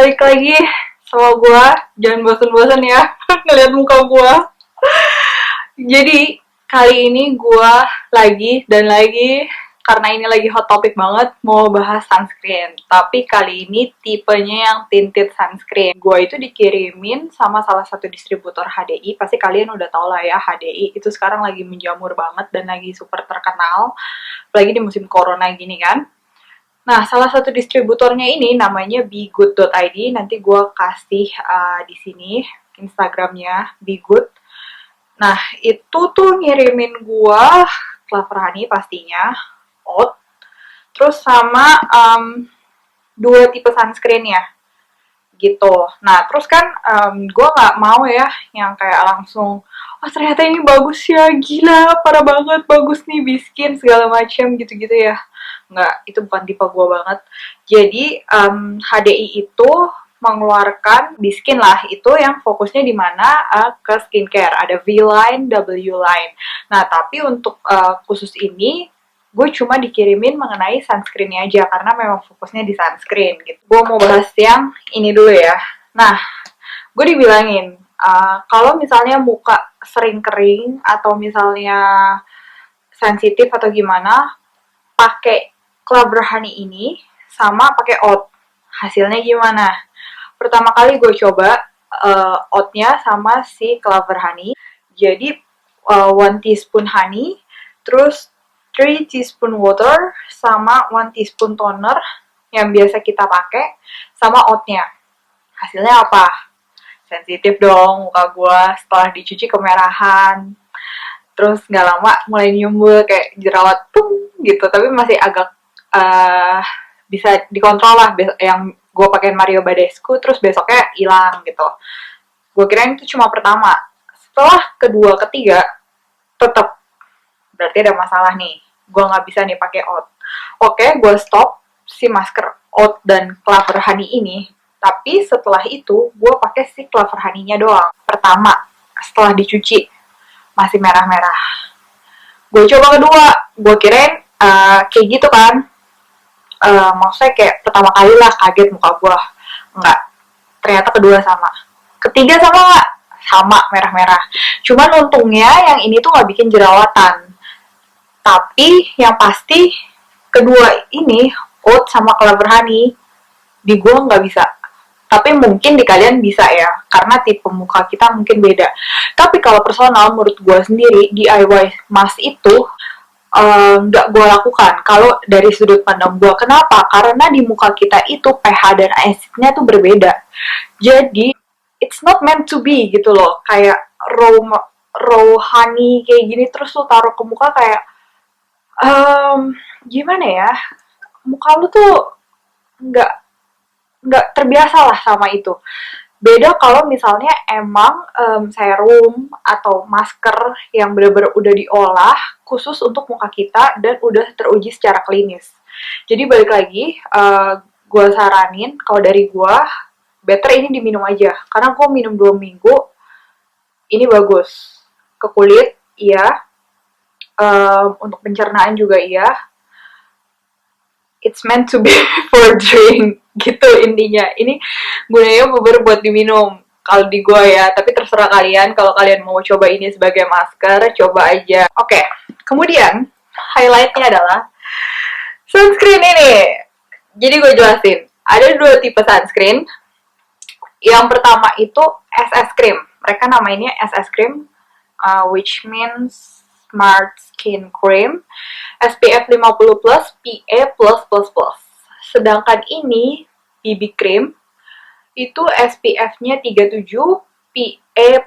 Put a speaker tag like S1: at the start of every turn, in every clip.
S1: balik lagi sama gua. Jangan bosen-bosen ya ngeliat muka gua. Jadi kali ini gua lagi dan lagi, karena ini lagi hot topic banget, mau bahas sunscreen. Tapi kali ini tipenya yang tinted sunscreen. Gua itu dikirimin sama salah satu distributor HDI. Pasti kalian udah tau lah ya, HDI itu sekarang lagi menjamur banget dan lagi super terkenal, apalagi di musim corona gini kan. Nah, salah satu distributornya ini namanya begood.id. Nanti gue kasih di sini Instagramnya begood. Nah, itu tuh ngirimin gue Clover Honey pastinya, oat, terus sama dua tipe sunscreen ya, gitu. Nah, terus kan gue nggak mau ya yang kayak langsung, oh ternyata ini bagus ya, gila, parah banget, bagus nih, biskin, segala macam gitu-gitu ya. Nggak, itu bukan tipe gue banget. Jadi HDI itu mengeluarkan biskin lah, itu yang fokusnya di mana ke skincare. Ada V-line, W-line. Nah, tapi untuk khusus ini gue cuma dikirimin mengenai sunscreennya aja, karena memang fokusnya di sunscreen gitu. Gue mau bahas yang ini dulu ya. Nah, gue dibilangin kalau misalnya muka sering kering atau misalnya sensitif atau gimana, pakai Clover Honey ini sama pakai oat. Hasilnya gimana? Pertama kali gue coba oatnya sama si Clover Honey. Jadi 1 teaspoon honey, terus 3 teaspoon water, sama 1 teaspoon toner yang biasa kita pakai, sama oatnya. Hasilnya apa? Sensitif dong muka gue, setelah dicuci kemerahan. Terus nggak lama mulai nyumbul kayak jerawat pung gitu, tapi masih agak bisa dikontrol lah. Yang gue pakai Mario Badescu, terus besoknya hilang gitu. Gue kirain itu cuma pertama. Setelah kedua, ketiga, tetap berarti ada masalah nih. Gue nggak bisa nih pakai oat. Oke, gue stop si masker oat dan Clover Honey ini. Tapi setelah itu gue pakai si Clover Honey-nya doang. Pertama, setelah dicuci masih merah-merah. Gue coba kedua, gue kirain kayak gitu kan. Maksudnya kayak pertama kali lah kaget muka gue. Enggak, ternyata kedua sama. Ketiga sama nggak? Sama, merah-merah. Cuman untungnya yang ini tuh nggak bikin jerawatan. Tapi yang pasti kedua ini, oat sama Clover Honey, di gue nggak bisa. Tapi mungkin di kalian bisa ya, karena tipe muka kita mungkin beda. Tapi kalau personal, menurut gue sendiri, DIY mask itu nggak gue lakukan. Kalau dari sudut pandang gue, kenapa? Karena di muka kita itu pH dan acidnya tuh berbeda. Jadi it's not meant to be gitu loh. Kayak raw honey kayak gini terus lu taruh ke muka kayak gimana ya? Muka lu tuh nggak terbiasa lah sama itu. Beda kalau misalnya emang serum atau masker yang benar-benar udah diolah khusus untuk muka kita dan udah teruji secara klinis. Jadi balik lagi, gue saranin kalau dari gue, better ini diminum aja. Karena gue minum 2 minggu, ini bagus. Ke kulit, iya. Untuk pencernaan juga iya. It's meant to be for drink gitu intinya. Ini gunanya buat diminum kalau di gua ya, tapi terserah kalian. Kalau kalian mau coba ini sebagai masker, coba aja. Oke, kemudian highlightnya adalah sunscreen ini. Jadi gue jelasin, ada 2 tipe sunscreen. Yang pertama itu SS cream, mereka namainnya SS cream, which means Smart Skin Cream, SPF 50+, PA+++. Sedangkan ini BB Cream itu SPF-nya 37, PA+++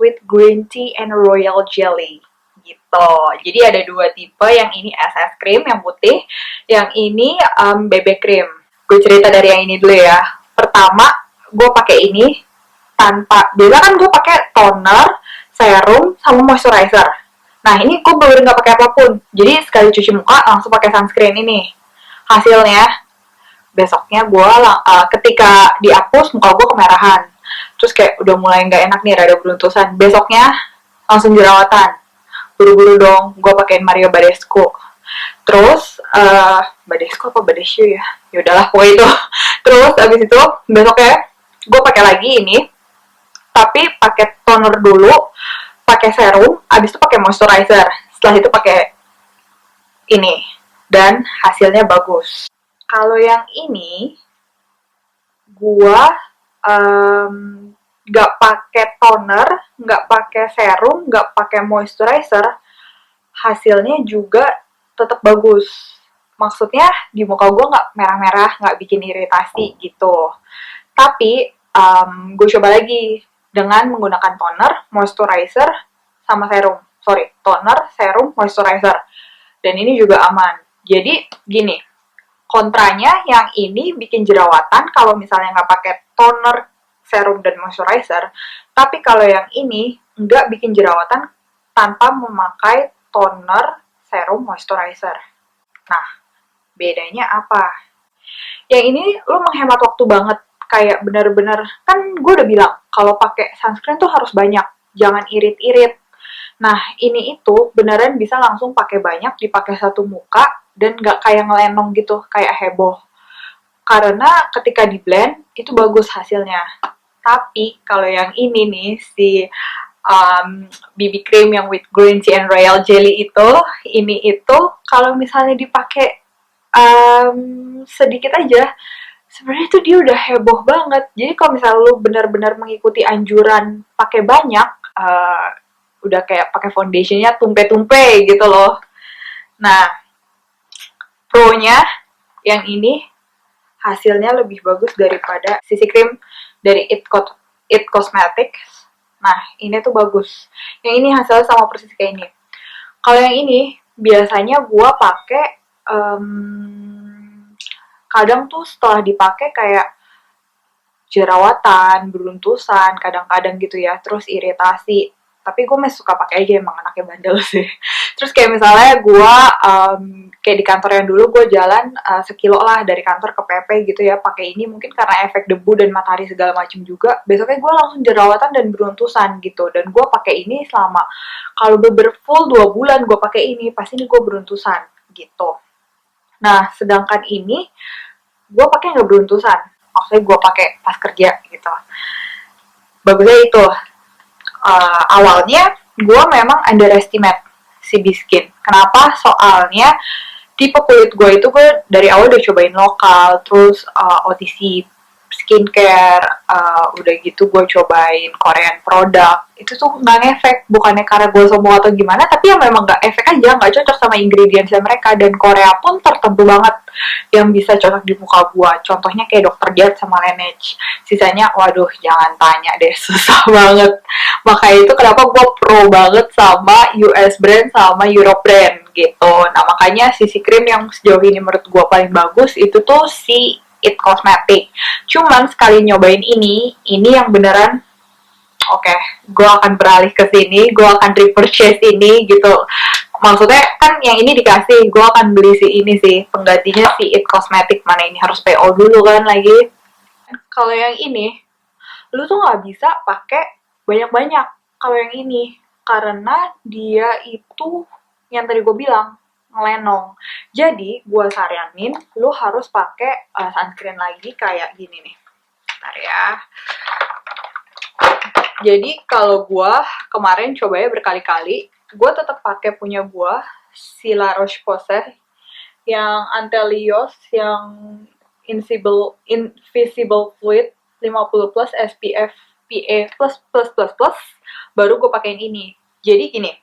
S1: with green tea and royal jelly gitu. Jadi ada 2 tipe, yang ini SS Cream yang putih, yang ini BB Cream. Gue cerita dari yang ini dulu ya. Pertama, gue pakai ini tanpa, biasa kan gue pakai toner, serum, sama moisturizer. Nah, ini gue bener nggak pakai apapun. Jadi sekali cuci muka langsung pakai sunscreen ini. Hasilnya besoknya gue ketika dihapus muka gue kemerahan. Terus kayak udah mulai nggak enak nih, rada beruntusan. Besoknya langsung jerawatan. Buru-buru dong, gue pakein Mario Badescu. Terus Badescu apa Badescu ya? Ya udahlah pokoknya itu. Terus abis itu besoknya gue pakai lagi ini, tapi pakai toner dulu, pakai serum, abis itu pakai moisturizer. Setelah itu pakai ini, dan hasilnya bagus. Kalau yang ini gua nggak pakai toner, nggak pakai serum, nggak pakai moisturizer, hasilnya juga tetap bagus. Maksudnya di muka gue nggak merah-merah, nggak bikin iritasi gitu. Tapi gue coba lagi dengan menggunakan toner, moisturizer, sama serum. Sorry, toner, serum, moisturizer. Dan ini juga aman. Jadi gini, kontranya yang ini bikin jerawatan kalau misalnya nggak pakai toner, serum, dan moisturizer. Tapi kalau yang ini nggak bikin jerawatan tanpa memakai toner, serum, moisturizer. Nah, bedanya apa? Yang ini lo menghemat waktu banget. Kayak bener-bener, kan gue udah bilang, kalau pakai sunscreen tuh harus banyak. Jangan irit-irit. Nah, ini itu beneran bisa langsung pakai banyak, dipakai satu muka, dan gak kayak ngelenong gitu, kayak heboh. Karena ketika di blend, itu bagus hasilnya. Tapi, kalau yang ini nih, si BB cream yang with green tea and royal jelly itu, ini itu, kalau misalnya dipakai sedikit aja, sebenarnya tuh dia udah heboh banget. Jadi kalau misalnya lu benar-benar mengikuti anjuran pakai banyak, udah kayak pakai foundationnya tumpe-tumpe gitu loh. Nah, pro-nya yang ini hasilnya lebih bagus daripada CC cream dari It Cosmetics. Nah, ini tuh bagus. Yang ini hasilnya sama persis kayak ini. Kalau yang ini biasanya gua pakai kadang tuh setelah dipakai kayak jerawatan, beruntusan, kadang-kadang gitu ya, terus iritasi. Tapi gue masih suka pakai aja, emang anaknya bandel sih. Terus kayak misalnya gue kayak di kantor yang dulu gue jalan sekilo lah dari kantor ke PP gitu ya, pakai ini mungkin karena efek debu dan matahari segala macam juga. Besoknya gue langsung jerawatan dan beruntusan gitu. Dan gue pakai ini selama kalau full 2 bulan gue pakai ini, pasti ini gue beruntusan gitu. Nah, sedangkan ini gue pakai nggak beruntusan, maksudnya gue pakai pas kerja gitu. Bagusnya itu awalnya gue memang underestimate si Biskin. Kenapa? Soalnya tipe kulit gue itu gue dari awal udah cobain lokal, terus OTC skincare, udah gitu gue cobain Korean produk. Itu tuh nggak ngefek, bukannya karena gue sombong atau gimana, tapi ya memang nggak efek aja, nggak cocok sama ingredientsnya mereka. Dan Korea pun tertentu banget yang bisa cocok di muka gue. Contohnya kayak Dr. Jart sama Laneige. Sisanya, waduh, jangan tanya deh, susah banget. Makanya itu kenapa gue pro banget sama US brand sama Europe brand gitu. Nah makanya CC cream yang sejauh ini menurut gue paling bagus itu tuh si It Cosmetic. Cuman sekali nyobain ini yang beneran oke, gue akan beralih ke sini, gue akan repurchase ini gitu. Maksudnya kan yang ini dikasih, gue akan beli si ini sih, penggantinya si It Cosmetic. Mana ini harus PO dulu kan lagi. Kalau yang ini, lu tuh nggak bisa pakai banyak-banyak kalau yang ini, karena dia itu yang tadi gue bilang ngelenong. Jadi gue saranin lu harus pakai sunscreen lagi kayak gini nih. Bentar ya. Jadi kalau gue kemarin cobanya berkali-kali, gue tetap pakai punya gue si La Roche-Posay yang Antelios yang invisible fluid 50 plus SPF PA plus baru gue pakein ini. Jadi gini,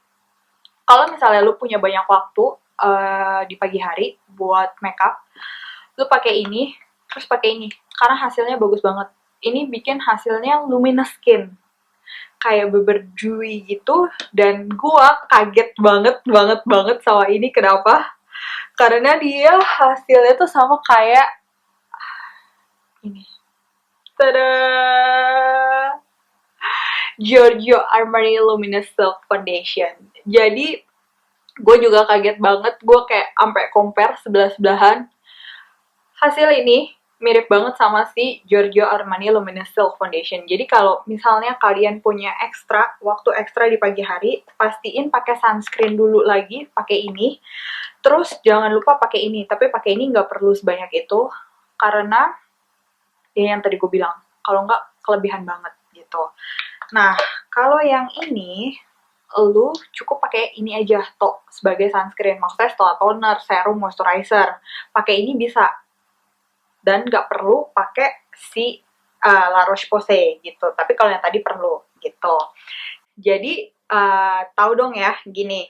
S1: kalau misalnya lu punya banyak waktu di pagi hari buat makeup, lu pakai ini terus pakai ini karena hasilnya bagus banget. Ini bikin hasilnya luminous skin, kayak beber-dewy gitu. Dan gua kaget banget sama ini. Kenapa? Karena dia hasilnya tuh sama kayak ini. Tada! Giorgio Armani Luminous Silk Foundation. Jadi gue juga kaget banget, gue kayak sampai compare sebelah-sebelahan. Hasil ini mirip banget sama si Giorgio Armani Luminous Silk Foundation. Jadi kalau misalnya kalian punya waktu ekstra di pagi hari, pastiin pakai sunscreen dulu lagi, pakai ini. Terus jangan lupa pakai ini, tapi pakai ini nggak perlu sebanyak itu. karena ya yang tadi gue bilang, kalau nggak kelebihan banget gitu. Nah, kalau yang ini lu cukup pakai ini aja toh sebagai sunscreen, maksudnya setelah toner, serum, moisturizer, pakai ini bisa, dan nggak perlu pakai si La Roche-Posay gitu. Tapi kalau yang tadi perlu gitu. Jadi tahu dong ya, gini.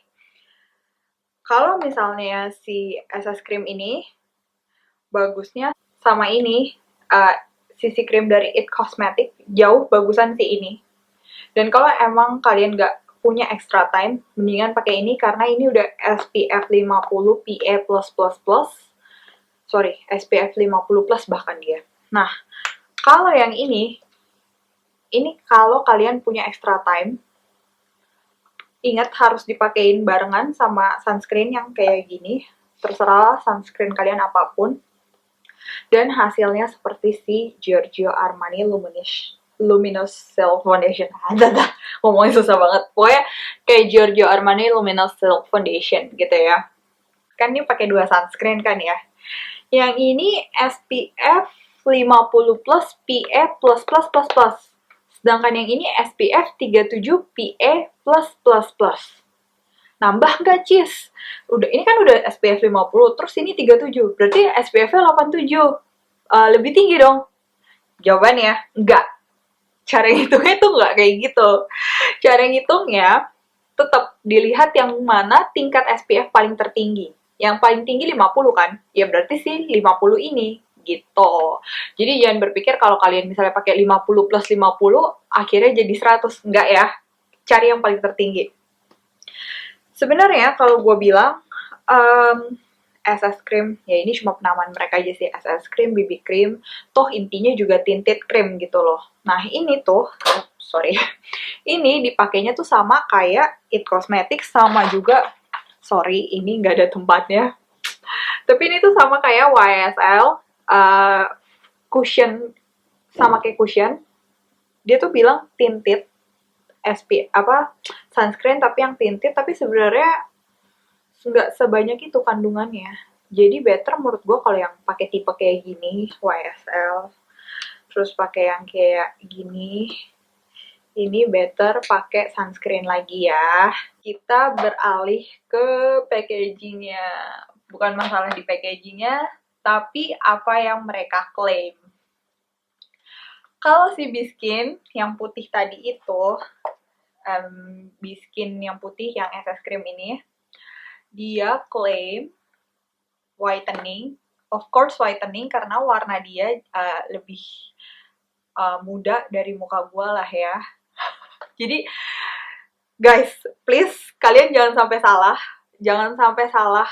S1: Kalau misalnya si SS Cream ini bagusnya sama ini, CC cream dari It Cosmetics jauh bagusan si ini. Dan kalau emang kalian nggak punya extra time, mendingan pakai ini karena ini udah SPF 50 PA+++. Sorry, SPF 50 plus bahkan dia. Nah, kalau yang ini kalau kalian punya extra time, ingat harus dipakein barengan sama sunscreen yang kayak gini. Terserah sunscreen kalian apapun. Dan hasilnya seperti si Giorgio Armani Luminous Silk Foundation. Ngomongnya susah banget. Pokoknya kayak Giorgio Armani Luminous Silk Foundation gitu ya. Kan ini pakai 2 sunscreen kan ya. Yang ini SPF 50 plus PA++++. Sedangkan yang ini SPF 37 PA++++. Nambah nggak, Cis? Ini kan udah SPF 50, terus ini 37. Berarti SPF-nya 87. Lebih tinggi dong? Jawabannya, enggak. Cara ngitungnya tuh nggak kayak gitu. Cara ngitungnya, tetap dilihat yang mana tingkat SPF paling tertinggi. Yang paling tinggi 50 kan? Ya berarti sih 50 ini. Gitu. Jadi jangan berpikir kalau kalian misalnya pakai 50 plus 50, akhirnya jadi 100. Enggak ya. Cari yang paling tertinggi. Sebenarnya kalau gue bilang SS cream, ya ini cuma penamaan mereka aja sih, SS cream, BB cream, toh intinya juga tinted cream gitu loh. Nah ini tuh, sorry, ini dipakainya tuh sama kayak It Cosmetics, sama juga, sorry ini nggak ada tempatnya, tapi ini tuh sama kayak YSL, cushion, sama kayak cushion, dia tuh bilang tinted, sunscreen tapi yang tinted, tapi sebenarnya nggak sebanyak itu kandungannya. Jadi better menurut gue kalau yang pakai tipe kayak gini, YSL, terus pakai yang kayak gini, ini better pakai sunscreen lagi ya. Kita beralih ke packagingnya. Bukan masalah di packagingnya, tapi apa yang mereka klaim. Kalau si Biskin yang putih tadi itu, Biskin yang putih yang SS cream ini, dia klaim whitening, of course whitening karena warna dia lebih muda dari muka gue lah ya. Jadi guys, please kalian jangan sampai salah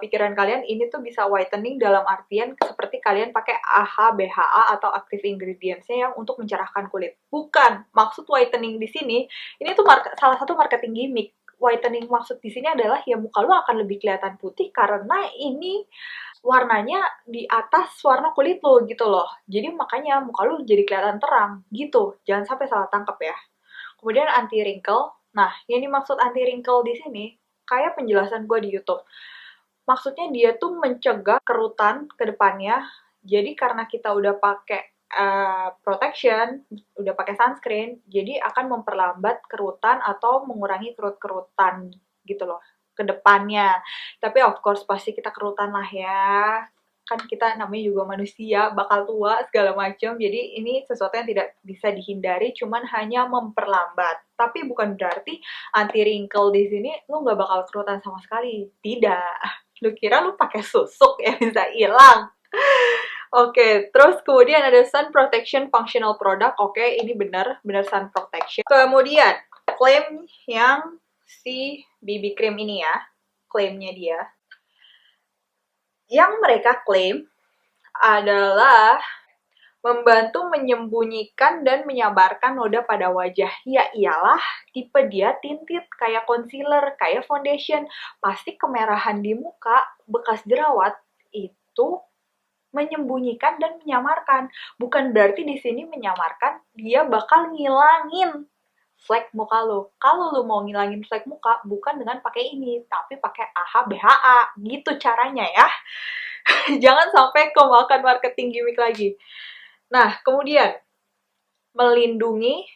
S1: pikiran kalian. Ini tuh bisa whitening dalam artian seperti kalian pakai AHA, BHA atau active ingredients-nya yang untuk mencerahkan kulit. Bukan, maksud whitening di sini, ini tuh salah satu marketing gimmick. Whitening maksud di sini adalah ya muka lu akan lebih kelihatan putih karena ini warnanya di atas warna kulit lo gitu loh. Jadi makanya muka lu jadi kelihatan terang gitu. Jangan sampai salah tangkap ya. Kemudian anti wrinkle. Nah, yang dimaksud anti wrinkle di sini kayak penjelasan gue di YouTube. Maksudnya dia tuh mencegah kerutan ke depannya. Jadi karena kita udah pakai protection, udah pakai sunscreen, jadi akan memperlambat kerutan atau mengurangi kerut-kerutan gitu loh ke depannya. Tapi of course pasti kita kerutan lah ya. Kan kita namanya juga manusia, bakal tua segala macam. Jadi ini sesuatu yang tidak bisa dihindari, cuman hanya memperlambat. Tapi bukan berarti anti wrinkle di sini lu nggak bakal kerutan sama sekali. Tidak. Lu kira lu pakai susuk ya bisa hilang. Oke, terus kemudian ada Sun Protection Functional Product. Oke, ini benar Sun Protection. Kemudian, klaim yang si BB cream ini ya, klaimnya dia. Yang mereka klaim adalah membantu menyembunyikan dan menyabarkan noda pada wajah. Ya iyalah, tipe dia tinted, kayak concealer, kayak foundation. Pasti kemerahan di muka, bekas jerawat, itu menyembunyikan dan menyamarkan. Bukan berarti di sini menyamarkan dia bakal ngilangin flek muka lo. Kalau lo mau ngilangin flek muka bukan dengan pakai ini, tapi pakai AHA BHA. Gitu caranya ya. Jangan sampai kemakan marketing gimmick lagi. Nah, kemudian melindungi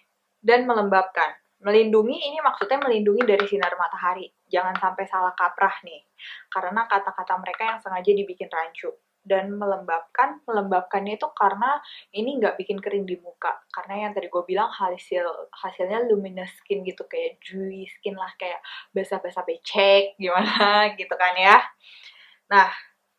S1: dan melembabkan. Melindungi ini maksudnya melindungi dari sinar matahari. Jangan sampai salah kaprah nih. Karena kata-kata mereka yang sengaja dibikin rancu. Dan melembabkannya itu karena ini nggak bikin kering di muka. Karena yang tadi gue bilang hasilnya luminous skin gitu, kayak dewy skin lah, kayak basah-basah becek, gimana gitu kan ya. Nah,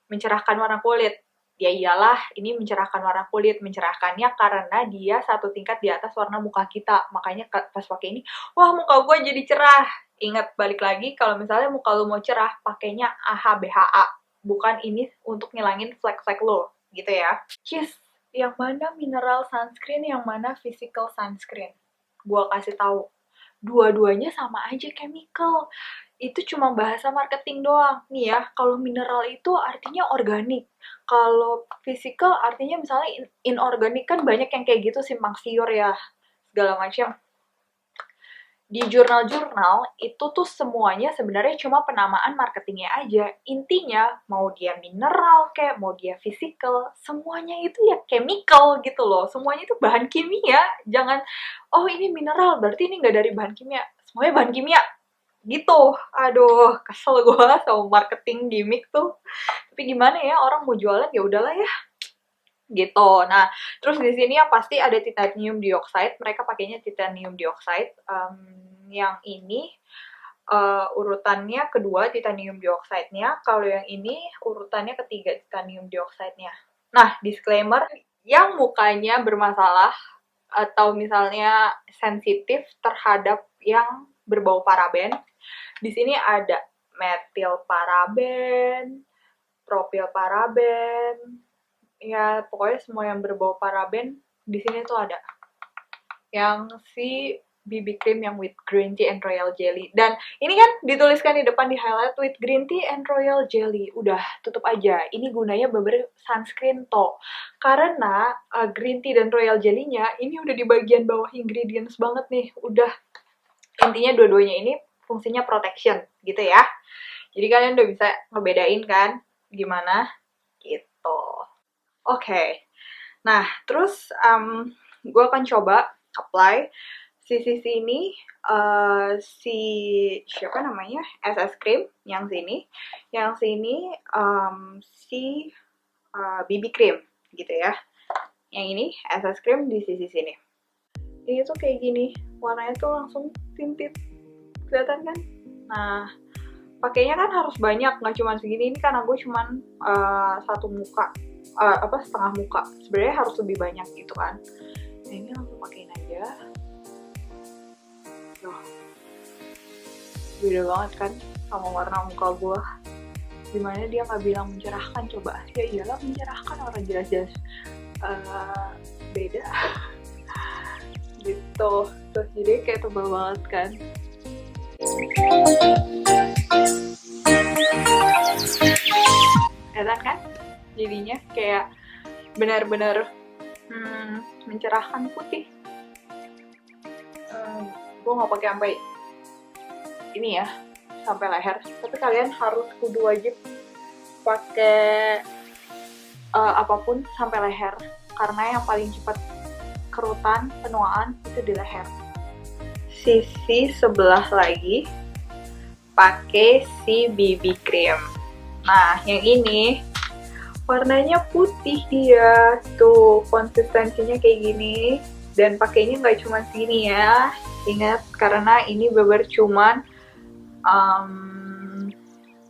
S1: mencerahkan warna kulit. Ya iyalah, ini mencerahkan warna kulit. Mencerahkannya karena dia satu tingkat di atas warna muka kita. Makanya pas pakai ini, wah muka gue jadi cerah. Ingat, balik lagi, kalau misalnya muka lu mau cerah, pakainya AHA BHA. Bukan ini untuk ngilangin flek-flek lo, gitu ya. Cheers, yang mana mineral sunscreen, yang mana physical sunscreen? Gua kasih tahu, dua-duanya sama aja chemical. Itu cuma bahasa marketing doang. Nih ya, kalau mineral itu artinya organik. Kalau physical artinya misalnya inorganik, kan banyak yang kayak gitu simpang siur ya, segala macam. Di jurnal-jurnal itu tuh semuanya sebenarnya cuma penamaan marketingnya aja. Intinya mau dia mineral kayak mau dia physical, semuanya itu ya chemical gitu loh. Semuanya itu bahan kimia. Jangan, oh ini mineral berarti ini nggak dari bahan kimia. Semuanya bahan kimia gitu. Aduh, kesel gue sama marketing gimmick tuh. Tapi gimana ya, orang mau jualan ya udahlah ya gitu. Nah, terus di sini yang pasti ada titanium dioxide. Mereka pakainya titanium dioxide. Yang ini urutannya kedua titanium dioxide-nya. Kalau yang ini urutannya ketiga titanium dioxide-nya. Nah, disclaimer, yang mukanya bermasalah atau misalnya sensitif terhadap yang berbau paraben, di sini ada metil paraben, propil paraben, ya pokoknya semua yang berbau paraben di sini tuh ada. Yang si BB cream yang with green tea and royal jelly, dan ini kan dituliskan di depan di highlight with green tea and royal jelly. Udah, tutup aja. Ini gunanya beber sunscreen toh, karena green tea dan royal jelly-nya ini udah di bagian bawah ingredients banget nih. Udah, intinya dua-duanya ini fungsinya protection gitu ya. Jadi kalian udah bisa ngebedain kan gimana gitu. Oke. Nah, terus gue akan coba apply sisi ini, si siapa namanya, SS cream yang sini si BB cream gitu ya. Yang ini SS cream di sisi sini. Ini tuh kayak gini, warnanya tuh langsung tintit, kelihatan kan? Nah, pakainya kan harus banyak, nggak cuma segini. Ini karena gue cuman satu muka, setengah muka. Sebenarnya harus lebih banyak gitu kan. Nah, ini langsung pakein aja. Loh, beda banget kan sama warna muka gue. Dimana dia nggak bilang mencerahkan, coba. Ya iyalah mencerahkan, orang jelas-jelas beda. Gitu. Terus jadi kayak tebal banget kan. Kelihatan kan? Jadinya kayak benar-benar mencerahkan putih. Gue nggak pakai sampai ini ya, sampai leher. Tapi kalian harus kudu wajib pakai apapun sampai leher, karena yang paling cepat kerutan, penuaan itu di leher. Sisi sebelah lagi pakai si BB cream. Nah, yang ini warnanya putih dia, tuh konsistensinya kayak gini, dan pakainya nggak cuma segini ya. Ingat, karena ini beber cuman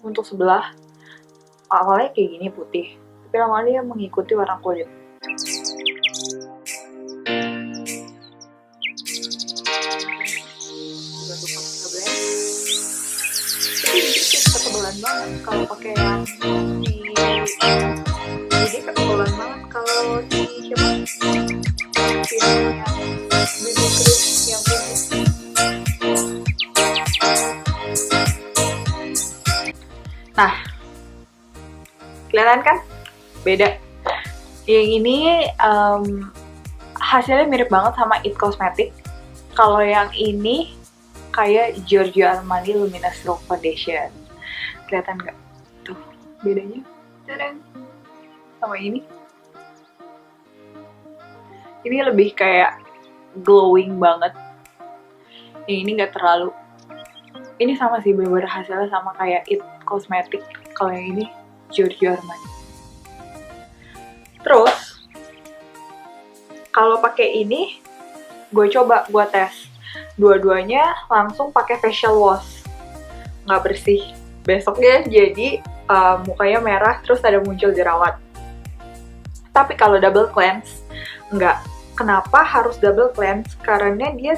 S1: untuk sebelah. Awalnya kayak gini putih, tapi lama-lama dia mengikuti warna kulit. Ketebalan banget kalau pakai yang jadi ketebalan banget kalau di siapa yang BB cream yang ini. Nah, kelihatan kan beda. Yang ini hasilnya mirip banget sama It Cosmetics. Kalau yang ini kayak Giorgio Armani Luminous Rock Foundation. Kelihatan nggak? Tuh, bedanya. Tadang! sama ini. Ini lebih kayak glowing banget. Yang ini nggak terlalu. Ini sama sih, bener-bener hasilnya sama kayak It Cosmetic. Kalau yang ini Giorgio Armani. Terus kalau pakai ini, gue tes. Dua-duanya langsung pakai facial wash, nggak bersih. Besoknya jadi mukanya merah, terus ada muncul jerawat. Tapi kalau double cleanse, nggak. Kenapa harus double cleanse? Karena dia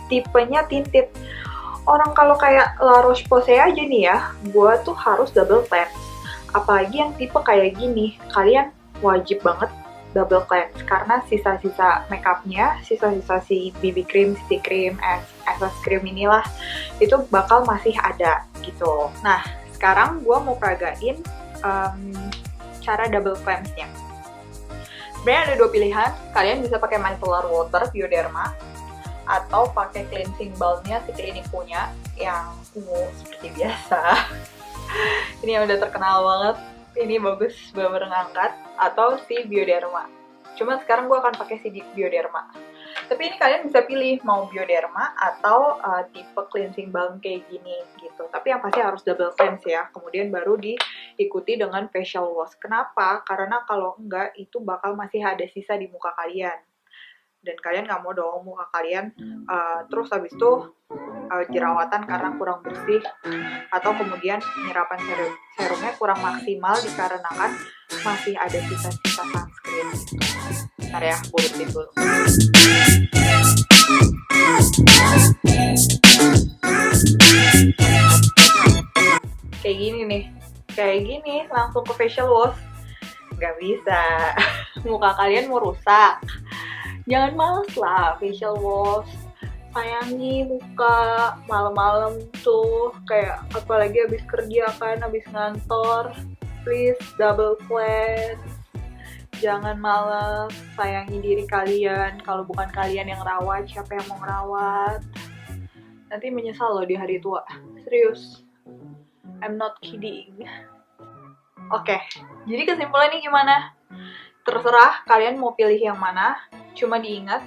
S1: tipenya tinted. Orang kalau kayak La Roche-Posay aja nih ya, gue tuh harus double cleanse. Apalagi yang tipe kayak gini, kalian wajib banget double cleanse. Karena sisa-sisa makeupnya, sisa-sisa si BB cream, CC cream, SS cream inilah, itu bakal masih ada gitu. Nah, sekarang gue mau peragain cara double cleanse-nya. Sebenarnya ada dua pilihan, kalian bisa pakai micellar water Bioderma atau pakai cleansing balmnya si Clinique punya yang ungu seperti biasa. Ini yang udah terkenal banget, ini bagus, bener-bener ngangkat, atau si Bioderma. Cuma sekarang gue akan pakai si Bioderma. Tapi ini kalian bisa pilih mau Bioderma atau tipe cleansing balm kayak gini gitu. Tapi yang pasti harus double cleanse ya. Kemudian baru diikuti dengan facial wash. Kenapa? Karena kalau enggak itu bakal masih ada sisa di muka kalian. Dan kalian nggak mau dong muka kalian terus habis itu jerawatan karena kurang bersih, atau kemudian penyerapan serumnya kurang maksimal dikarenakan masih ada sisa-sisa sunscreen. Bentar ya, burutin dulu. Kayak gini nih, kayak gini langsung ke facial wash. Nggak bisa, muka kalian mau rusak. Jangan males lah facial wash. Sayangi muka malam-malam tuh, kayak apalagi habis kerja kan, habis ngantor. Please double cleanse. Jangan males, sayangi diri kalian. Kalau bukan kalian yang rawat, siapa yang mau ngerawat? Nanti menyesal loh di hari tua. Serius. I'm not kidding. Oke, jadi kesimpulannya gimana? Terserah kalian mau pilih yang mana. Cuma diingat,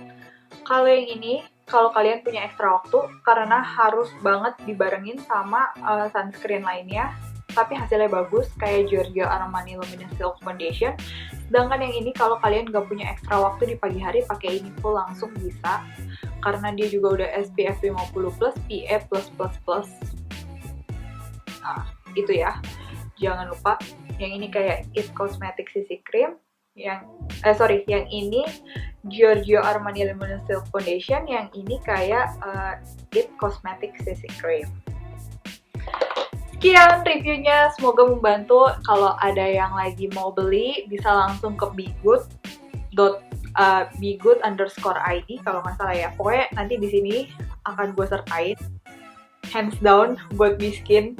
S1: kalau yang ini, kalau kalian punya ekstra waktu, karena harus banget dibarengin sama sunscreen lainnya, tapi hasilnya bagus, kayak Giorgio Armani Luminous Silk Foundation. Sedangkan yang ini, kalau kalian gak punya ekstra waktu di pagi hari, pakai ini full langsung bisa. Karena dia juga udah SPF 50+, PA+++. Nah, itu ya. Jangan lupa, yang ini kayak It Cosmetic CC Cream, yang ini Giorgio Armani Luminous Silk Foundation, yang ini kayak It Cosmetic CC Cream. Sekian reviewnya, semoga membantu. Kalau ada yang lagi mau beli, bisa langsung ke bigood_id kalau nggak salah ya. Pokoknya nanti di sini akan gue sertain. Hands down buat Biskin,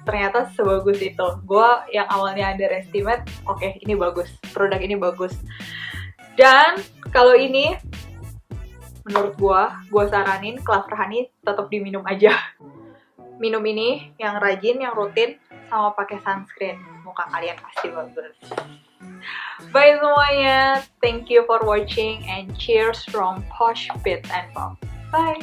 S1: ternyata sebagus itu. Gue yang awalnya underestimate, oke, ini bagus, produk ini bagus. Dan kalau ini, menurut gue saranin Clover Honey tetap diminum aja. Minum ini yang rajin, yang rutin, sama pakai sunscreen. Muka kalian pasti bagus. Bye semuanya. Thank you for watching and cheers from Posh Fit and Pop. Bye.